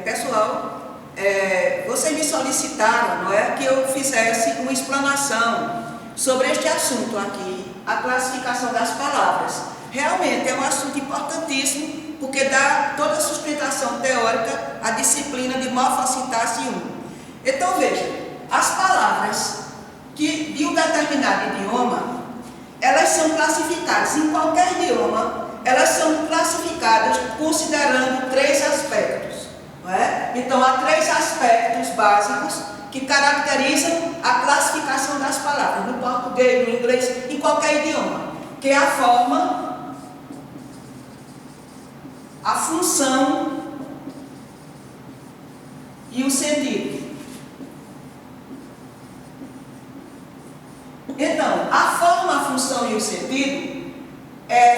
Pessoal, vocês me solicitaram, não é, que eu fizesse uma explanação sobre este assunto aqui, a classificação das palavras. Realmente é um assunto importantíssimo, porque dá toda a sustentação teórica à disciplina de morfossintaxe 1. Então veja, as palavras que de um determinado idioma, elas são classificadas em qualquer idioma, elas são classificadas considerando 3 aspectos. Não é? Então, há 3 aspectos básicos que caracterizam a classificação das palavras, no português, no inglês, em qualquer idioma, que é a forma, a função e o sentido. Então, a forma, a função e o sentido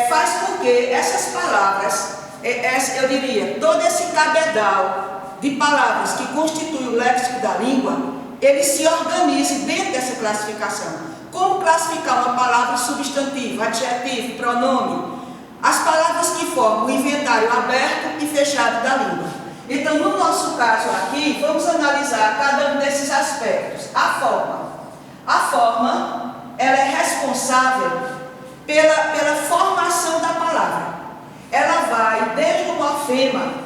faz com que essas palavras, eu diria, todo esse cabedal de palavras que constitui o léxico da língua, ele se organize dentro dessa classificação. Como classificar uma palavra substantivo, adjetivo, pronome? As palavras que formam o inventário aberto e fechado da língua. Então, no nosso caso aqui, vamos analisar cada um desses aspectos. A forma. A forma, ela é responsável pela formação da palavra. Ela vai desde o morfema.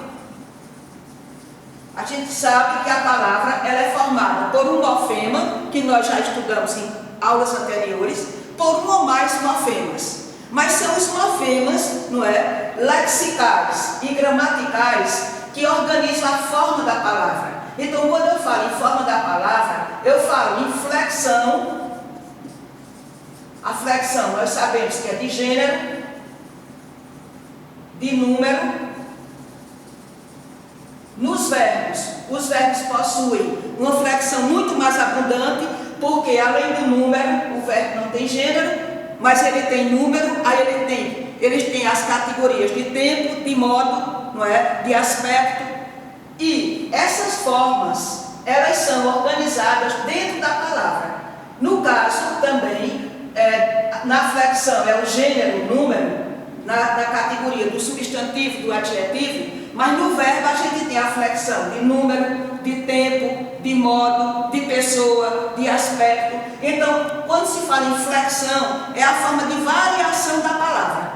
A gente sabe que a palavra ela é formada por um morfema, que nós já estudamos em aulas anteriores, por um ou mais morfemas. Mas são os morfemas, não é, lexicais e gramaticais que organizam a forma da palavra. Então, quando eu falo em forma da palavra, eu falo em flexão. A flexão, nós sabemos que é de gênero, de número. Nos verbos, os verbos possuem uma flexão muito mais abundante, porque além do número, o verbo não tem gênero, mas ele tem número, aí eles têm as categorias de tempo, de modo, não é, de aspecto. E essas formas, elas são organizadas dentro da palavra. No caso também, na flexão é o gênero, o número, na categoria do substantivo, do adjetivo, mas no verbo a gente tem a flexão de número, de tempo, de modo, de pessoa, de aspecto. Então, quando se fala em flexão, é a forma de variação da palavra.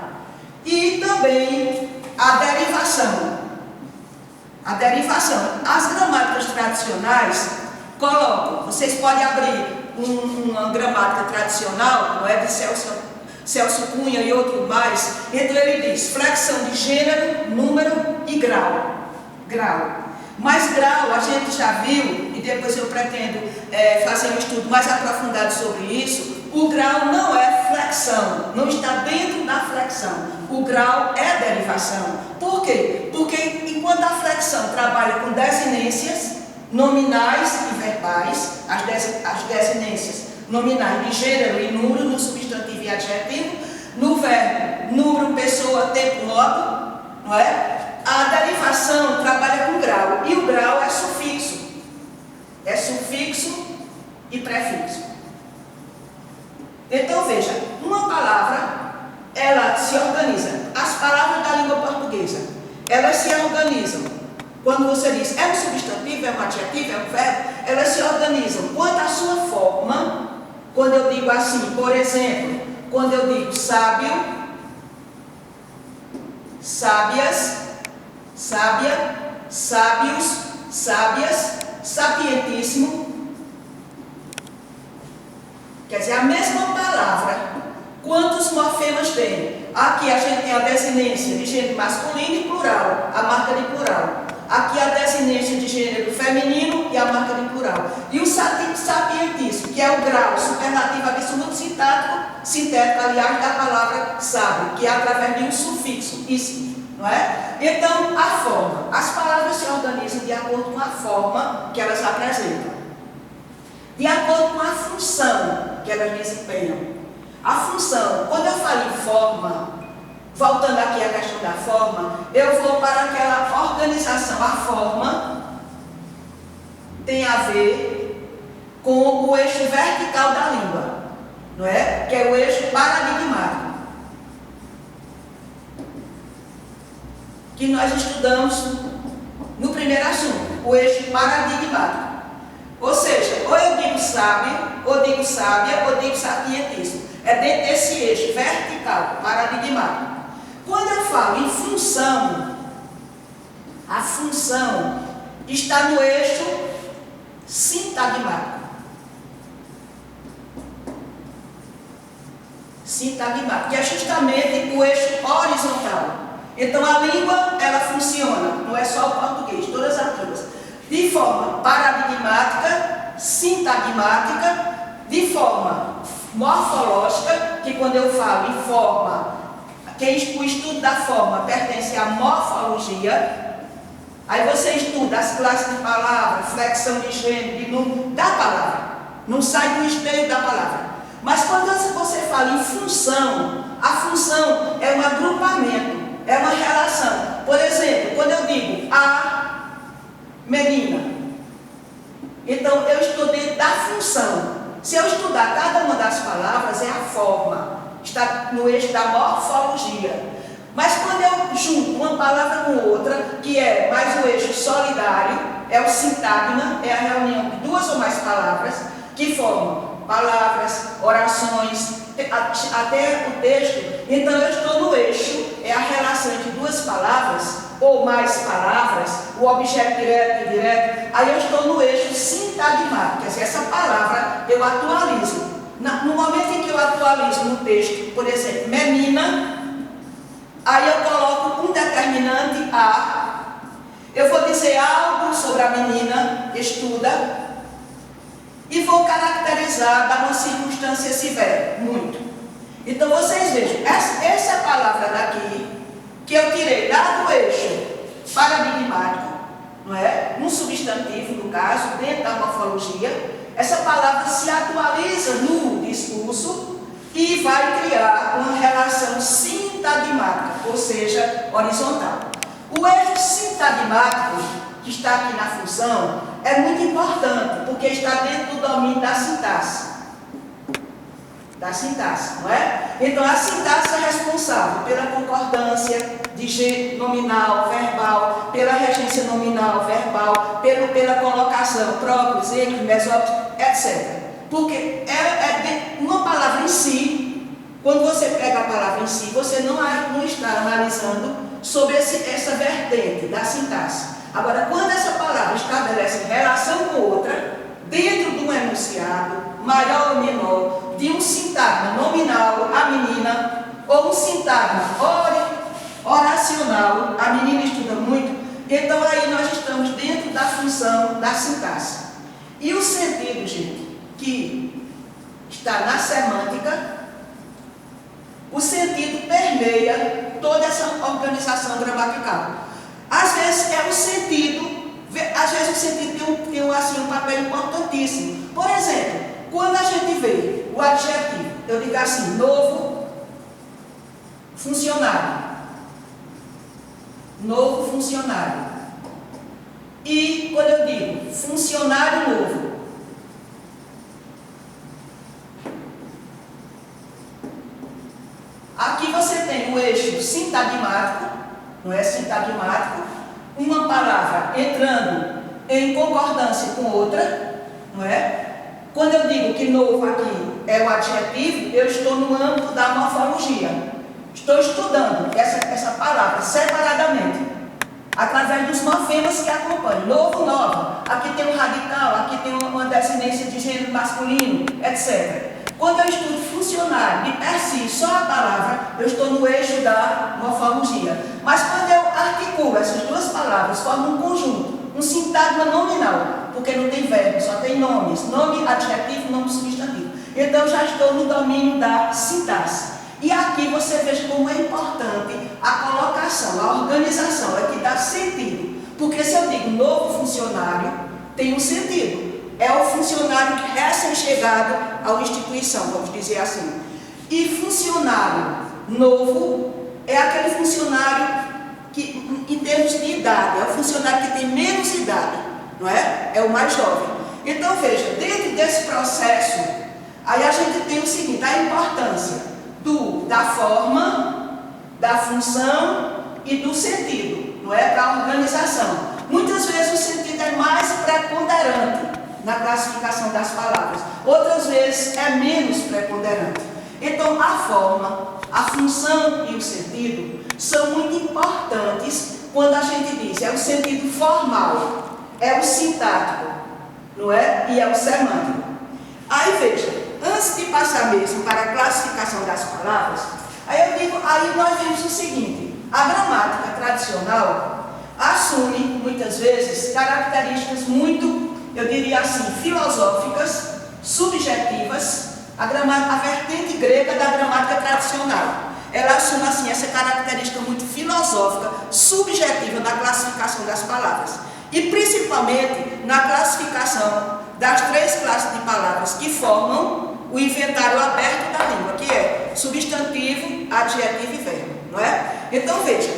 E também a derivação. A derivação. As gramáticas tradicionais colocam, vocês podem abrir uma gramática tradicional, não é, de Celso Cunha e outro mais, então ele diz flexão de gênero, número e grau. Mas grau, a gente já viu, e depois eu pretendo fazer um estudo mais aprofundado sobre isso, o grau não é flexão, não está dentro da flexão. O grau é derivação. Por quê? Porque enquanto a flexão trabalha com desinências nominais e verbais, as desinências nominais de gênero e número, no substantivo e adjetivo, no verbo, número, pessoa, tempo, modo, não é? A derivação trabalha com grau, e o grau é sufixo. É sufixo e prefixo. Então veja, uma palavra, ela se organiza. As palavras da língua portuguesa, elas se organizam. Quando você diz é um substantivo, é um adjetivo, é um verbo, elas se organizam quanto à sua forma. Quando eu digo assim, por exemplo, quando eu digo sábio, sábias, sábia, sábios, sábias, sapientíssimo. Quer dizer, a mesma palavra, quantos morfemas tem? Aqui a gente tem a desinência de gênero masculino e plural, a marca de plural. Aqui a desinência de gênero feminino e a marca de plural. E o sapientíssimo, que é o grau superlativo absoluto sintético, aliás, da palavra sábio, que é através de um sufixo, isso, não é? Então, a forma. As palavras se organizam de acordo com a forma que elas apresentam, de acordo com a função que elas desempenham. A função, quando eu falo em forma, voltando aqui à questão da forma, eu vou para aquela organização. A forma tem a ver com o eixo vertical da língua, não é? Que é o eixo paradigmático, que nós estudamos no primeiro assunto, o eixo paradigmático. Ou seja, ou eu digo sábio, ou digo sábia, ou digo sapientíssimo. É dentro desse eixo vertical, paradigmático. Quando eu falo em função, a função está no eixo sintagmático. Sintagmático, que é justamente o eixo horizontal. Então a língua, ela funciona, não é só o português, todas as línguas, de forma paradigmática, sintagmática, de forma morfológica, que quando eu falo em forma, o estudo da forma pertence à morfologia. Aí você estuda as classes de palavras, flexão de gênero, de número, da palavra. Não sai do esteio da palavra. Mas quando você fala em função, a função é um agrupamento, é uma relação. Por exemplo, quando eu digo a menina, então eu estou dentro da função. Se eu estudar cada uma das palavras, é a forma, está no eixo da morfologia. Mas quando eu junto uma palavra com outra, que é mais o eixo solidário, é o sintagma, é a reunião de duas ou mais palavras, que formam palavras, orações, até o texto. Então eu estou no eixo, é a relação entre duas palavras, ou mais palavras, o objeto direto e indireto. Aí eu estou no eixo sintagmático, quer dizer, essa palavra eu atualizo. No momento em que eu atualizo no texto, por exemplo, menina, aí eu coloco um determinante a, eu vou dizer algo sobre a menina, estuda, e vou caracterizar, dar uma circunstância esse verbo, muito. Então vocês vejam, essa palavra daqui, que eu tirei lá do eixo paradigmático, não é? Um substantivo, no caso, dentro da morfologia, essa palavra se atualiza no discurso e vai criar uma relação sintagmática, ou seja, horizontal. O eixo sintagmático, que está aqui na função, é muito importante, porque está dentro do domínio da sintaxe. Da sintaxe, não é? Então, a sintaxe é responsável pela concordância de gênero nominal, verbal, pela regência nominal, verbal, pela colocação, próprios, ecos, mesóclicos, etc. Porque uma palavra em si, quando você pega a palavra em si, você não está analisando sobre essa vertente da sintaxe. Agora, quando essa palavra estabelece relação com outra, dentro de um enunciado, maior ou menor, de um sintagma nominal, a menina, ou um sintagma oracional, a menina estuda muito, então aí nós estamos dentro da função da sintaxe. E o sentido, gente, que está na semântica, o sentido permeia toda essa organização gramatical. Às vezes é o sentido, às vezes o sentido tem assim, um papel importantíssimo. Por exemplo, quando a gente vê o adjetivo, eu digo assim, novo funcionário. Novo funcionário. E quando eu digo funcionário novo, aqui você tem o eixo sintagmático, não é sintagmático, uma palavra entrando em concordância com outra, não é? Quando eu digo que novo aqui é o adjetivo, eu estou no âmbito da morfologia. Estou estudando essa palavra separadamente, através dos morfemas que acompanham. Novo, nova. Aqui tem um radical, aqui tem uma desinência de gênero masculino, etc. Quando eu estudo funcionário, de per si, só a palavra, eu estou no eixo da morfologia. Mas quando eu articulo essas duas palavras, formo um conjunto, um sintagma nominal, porque não tem verbo, só tem nomes. Nome, adjetivo, nome substantivo. Então, já estou no domínio da sintaxe. E aqui você veja como é importante a colocação, a organização, é que dá sentido. Porque se eu digo novo funcionário, tem um sentido. É o funcionário recém-chegado à instituição, vamos dizer assim. E funcionário novo é aquele funcionário que, em termos de idade, é o funcionário que tem menos idade, não é? É o mais jovem. Então, veja, dentro desse processo, aí a gente tem o seguinte, a importância da forma, da função e do sentido, não é? Para a organização. Muitas vezes o sentido é mais preponderante na classificação das palavras, outras vezes é menos preponderante. Então, a forma, a função e o sentido são muito importantes quando a gente diz, é o sentido formal, é o sintático, não é? E é o semântico. Aí veja, antes de passar mesmo para a classificação das palavras, aí nós vemos o seguinte, a gramática tradicional assume, muitas vezes, características muito, eu diria assim, filosóficas, subjetivas, a vertente grega da gramática tradicional. Ela assume, assim, essa característica muito filosófica, subjetiva na classificação das palavras. E, principalmente, na classificação das 3 classes de palavras que formam o inventário aberto da língua, que é substantivo, adjetivo e verbo, não é? Então, veja,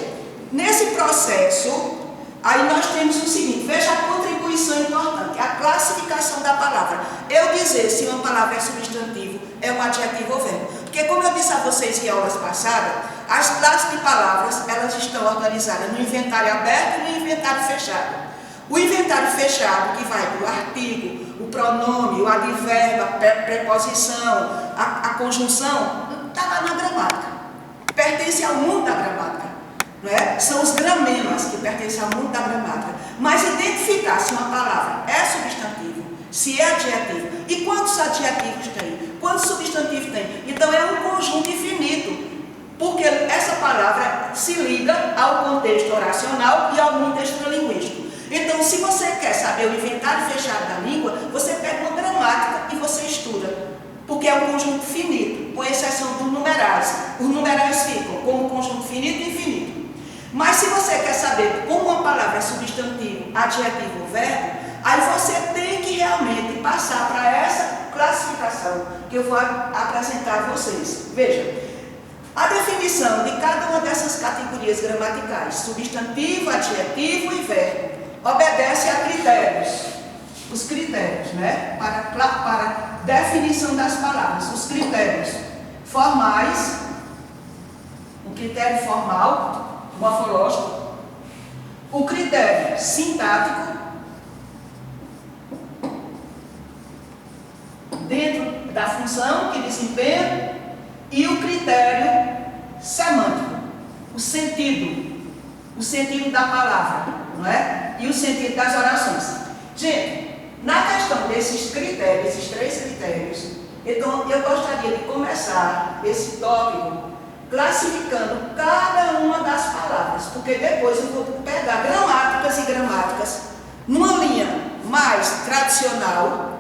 nesse processo, aí nós temos o seguinte, veja a contribuição importante, a classificação da palavra. Eu dizer se uma palavra é substantivo, é um adjetivo ou verbo. Porque, como eu disse a vocês em aulas passadas, as classes de palavras, elas estão organizadas no inventário aberto e no inventário fechado. O inventário fechado, que vai do artigo, o pronome, o advérbio, a preposição, a conjunção, está lá na gramática. Pertence ao mundo da gramática. Não é? São os gramemas que pertencem ao mundo da gramática. Mas identificar se uma palavra é substantivo, se é adjetivo, e quantos adjetivos tem, quantos substantivos tem. Então é um conjunto infinito, porque essa palavra se liga ao contexto oracional e ao mundo extralinguístico. Então, se você quer saber o inventário fechado da língua, você pega uma gramática e você estuda, porque é um conjunto finito, com exceção dos numerais. Os numerais ficam como conjunto finito e infinito. Mas se você quer saber como uma palavra é substantivo, adjetivo ou verbo, aí você tem que realmente passar para essa classificação que eu vou apresentar a vocês. Veja, a definição de cada uma dessas categorias gramaticais, substantivo, adjetivo e verbo, obedece a critérios. Os critérios, né? Para definição das palavras, os critérios formais, o critério formal, morfológico, o critério sintático, dentro da função que desempenha, e o critério semântico, o sentido da palavra, não é? E o sentido das orações. Gente, na questão desses critérios, esses 3 critérios, então eu gostaria de começar esse tópico classificando cada uma das palavras, porque depois eu vou pegar gramáticas e gramáticas numa linha mais tradicional,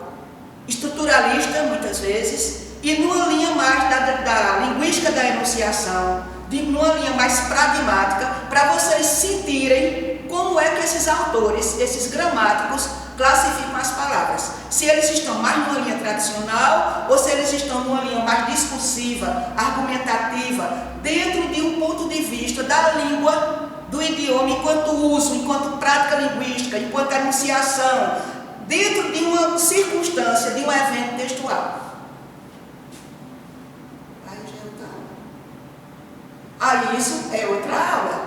estruturalista muitas vezes, e numa linha mais da linguística da enunciação, numa linha mais pragmática, para vocês sentirem como é que esses autores, esses gramáticos, classificam as palavras. Se eles estão mais numa linha tradicional ou se eles estão numa linha mais discursiva, argumentativa, dentro de um ponto de vista da língua, do idioma, enquanto uso, enquanto prática linguística, enquanto enunciação, dentro de uma circunstância, de um evento textual. Aí isso é outra aula.